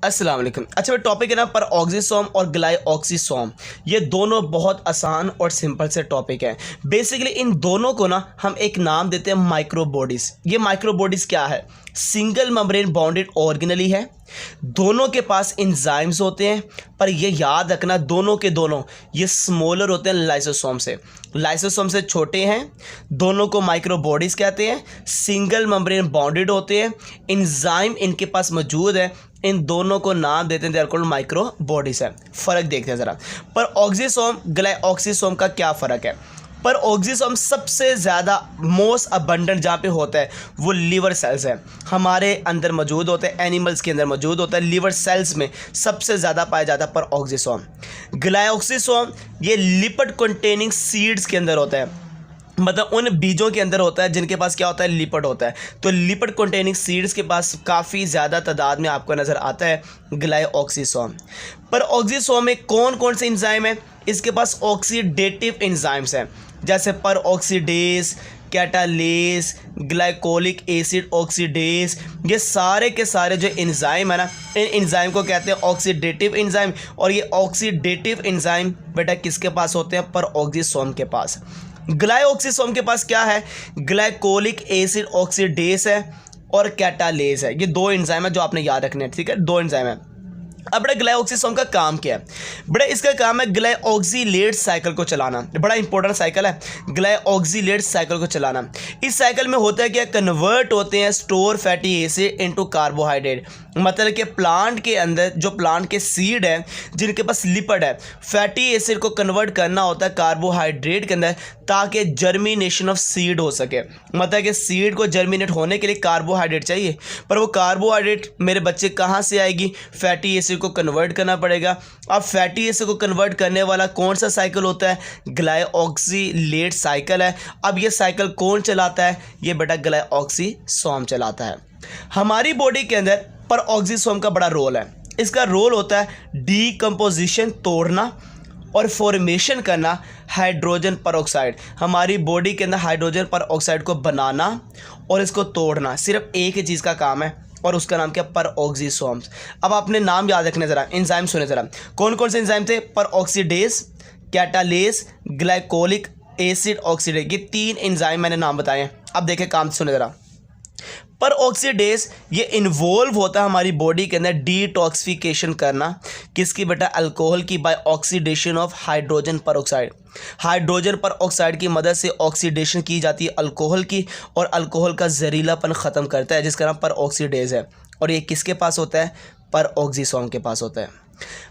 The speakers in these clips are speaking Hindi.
अस्सलाम वालेकुम। अच्छा टॉपिक है ना पर ऑक्सीसोम और ग्लाइऑक्सीसोम। ये दोनों बहुत आसान और सिंपल से टॉपिक है। बेसिकली इन दोनों को ना हम एक नाम देते हैं माइक्रोबॉडीज़। ये माइक्रोबॉडीज़ क्या है? सिंगल मेम्ब्रेन बॉन्डेड ऑर्गेनली है। दोनों के पास एंजाइम्स होते हैं, पर ये याद रखना दोनों के दोनों ये स्मॉलर होते हैं लाइसोसोम से छोटे हैं। दोनों को माइक्रोबॉडीज़ कहते हैं। सिंगल मेम्ब्रेन बॉन्डेड होते हैं, एंजाइम इनके पास मौजूद है। इन दोनों को नाम देते हैं, दे आर कॉल्ड माइक्रोबॉडीज़ है। फ़र्क देखते हैं ज़रा। पर ऑक्सीसोम ग्लाइऑक्सीसोम का क्या फ़र्क है? पर ऑक्सीसोम सबसे ज़्यादा मोस्ट अबंडेंट जहाँ पे होता है वो लीवर सेल्स है, हमारे अंदर मौजूद होते हैं, एनिमल्स के अंदर मौजूद होता है। लीवर सेल्स में सबसे ज़्यादा पाया जाता है पर ऑक्सीसोम। ग्लाइऑक्सीसोम ये लिपिड कंटेनिंग सीड्स के अंदर होता है, मतलब उन बीजों के अंदर होता है जिनके पास क्या होता है? लिपिड होता है। तो लिपिड कंटेनिंग सीड्स के पास काफ़ी ज़्यादा तादाद में आपको नज़र आता है ग्लाइऑक्सीसोम। पर ऑक्सीसोम में कौन कौन से एंजाइम है? इसके पास ऑक्सीडेटिव एंजाइम्स हैं, जैसे पर oxidase, catalase, glycolic acid oxidase. ये सारे के सारे जो एंजाइम है ना, इन एंजाइम को कहते हैं ऑक्सीडेटिव एंजाइम। और ये ऑक्सीडेटिव एंजाइम बेटा किसके पास होते हैं? पर ऑक्सीसोम के पास। ग्लाइऑक्सीसोम के पास क्या है? ग्लाइकोलिक एसिड ऑक्सीडेज है और कैटालेज है। ये दो एंजाइम है जो आपने याद रखने हैं, ठीक है? दो एंजाइम है। अब बड़ा ग्लाइऑक्सीसोम का काम क्या है? बड़ा इसका काम है ग्लाइऑक्सीलेट साइकिल को चलाना। बड़ा इंपॉर्टेंट साइकिल है ग्लाइऑक्सीलेट साइकिल को चलाना। इस साइकिल में होता है क्या? कन्वर्ट होते हैं store fatty acid into carbohydrate. मतलब कि प्लांट के अंदर जो प्लांट के सीड है जिनके पास लिपिड है, फैटी एसिड को कन्वर्ट करना होता है कार्बोहाइड्रेट के अंदर, ताकि जर्मिनेशन ऑफ सीड हो सके। मतलब कि सीड को जर्मिनेट होने के लिए कार्बोहाइड्रेट चाहिए, पर वो कार्बोहाइड्रेट मेरे बच्चे कहाँ से आएगी? फैटी एसिड को कन्वर्ट करना पड़ेगा। अब फैटी एसिड को कन्वर्ट करने वाला कौन सा साइकिल होता है? ग्लाइऑक्सीलेट साइकिल है। अब ये साइकिल कौन चलाता है? ये बेटा ग्लाइऑक्सीसोम चलाता है। हमारी बॉडी के अंदर पर ऑक्सीसोम का बड़ा रोल है। इसका रोल होता है डीकम्पोजिशन, तोड़ना, और फॉर्मेशन करना हाइड्रोजन परऑक्साइड। हमारी बॉडी के अंदर हाइड्रोजन परऑक्साइड को बनाना और इसको तोड़ना सिर्फ एक ही चीज़ का काम है, और उसका नाम क्या? पर ऑक्सीसोम्स। अब आपने नाम याद रखने ज़रा, एंजाइम सुने ज़रा। कौन कौन से एंजाइम थे? पर oxidase, catalase, glycolic acid oxidase. ये तीन एंजाइम मैंने नाम बताए हैं। अब देखें काम सुने ज़रा। पर ऑक्सीडेज ये इन्वॉल्व होता है हमारी बॉडी के अंदर डिटॉक्सिफिकेशन करना। किसकी बेटा? अल्कोहल की, by oxidation of hydrogen peroxide. Hydrogen peroxide की मदद से ऑक्सीडेशन की जाती है अल्कोहल की, और अल्कोहल का जहरीलापन ख़त्म करता है, जिसका नाम पर ऑक्सीडेज है। और ये किसके पास होता है? पर ऑक्सीसोम के पास होता है।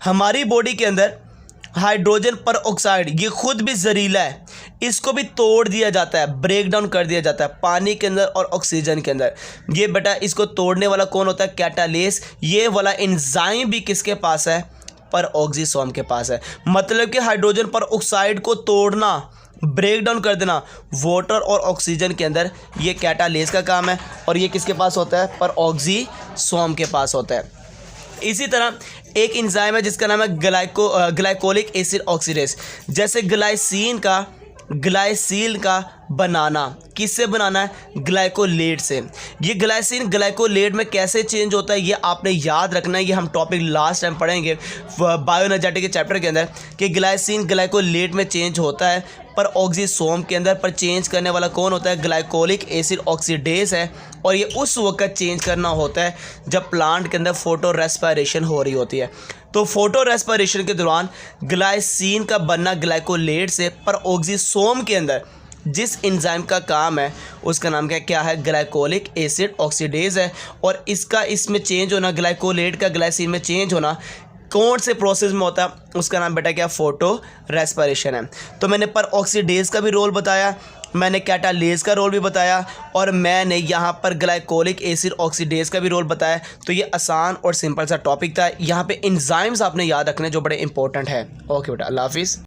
हमारी बॉडी के अंदर हाइड्रोजन परऑक्साइड ये खुद भी जहरीला है, इसको भी तोड़ दिया जाता है, ब्रेक डाउन कर दिया जाता है पानी के अंदर और ऑक्सीजन के अंदर। ये बेटा इसको तोड़ने वाला कौन होता है? कैटालेज। ये वाला एंजाइम भी किसके पास है? पर ऑक्सीसोम के पास है। मतलब कि हाइड्रोजन परऑक्साइड को तोड़ना, ब्रेक डाउन कर देना वाटर और ऑक्सीजन के अंदर, ये कैटालेज का काम है। और ये किसके पास होता है? पर ऑक्सीसोम के पास होता है। इसी तरह एक एंजाइम है जिसका नाम है ग्लाइकोलिक एसिड ऑक्सीडेज। जैसे ग्लाइसिल का बनाना किससे बनाना है? ग्लाइकोलेट से। ये ग्लाइसिन ग्लाइकोलेट में कैसे चेंज होता है ये आपने याद रखना है। ये हम टॉपिक लास्ट टाइम पढ़ेंगे बायोएनर्जेटिक के चैप्टर के अंदर, कि ग्लाइसिन ग्लाइकोलेट में चेंज होता है पर ऑक्सीसोम के अंदर। पर चेंज करने वाला कौन होता है? ग्लाइकोलिक एसिड ऑक्सीडेज है। और ये उस वक्त चेंज करना होता है जब प्लांट के अंदर फोटो रेस्पिरेशन हो रही होती है। तो फोटो रेस्पिरेशन के दौरान ग्लाइसिन का बनना ग्लाइकोलेट से, पर ऑक्सीसोम के अंदर जिस एंजाइम का काम है उसका नाम क्या है? ग्लाइकोलिक एसिड ऑक्सीडेज है। और इसका इसमें चेंज होना, ग्लाइकोलेट का ग्लाइसिन में चेंज होना कौन से प्रोसेस में होता है? उसका नाम बेटा क्या? फोटो रेस्पिरेशन है। तो मैंने पर ऑक्सीडेज का भी रोल बताया, मैंने कैटालेज का रोल भी बताया, और मैंने यहाँ पर ग्लाइकोलिक एसिड ऑक्सीडेज का भी रोल बताया। तो ये आसान और सिंपल सा टॉपिक था। यहाँ पे एंजाइम्स आपने याद रखने जो बड़े इंपॉर्टेंट है। ओके बेटा, अल्लाह हाफिज़।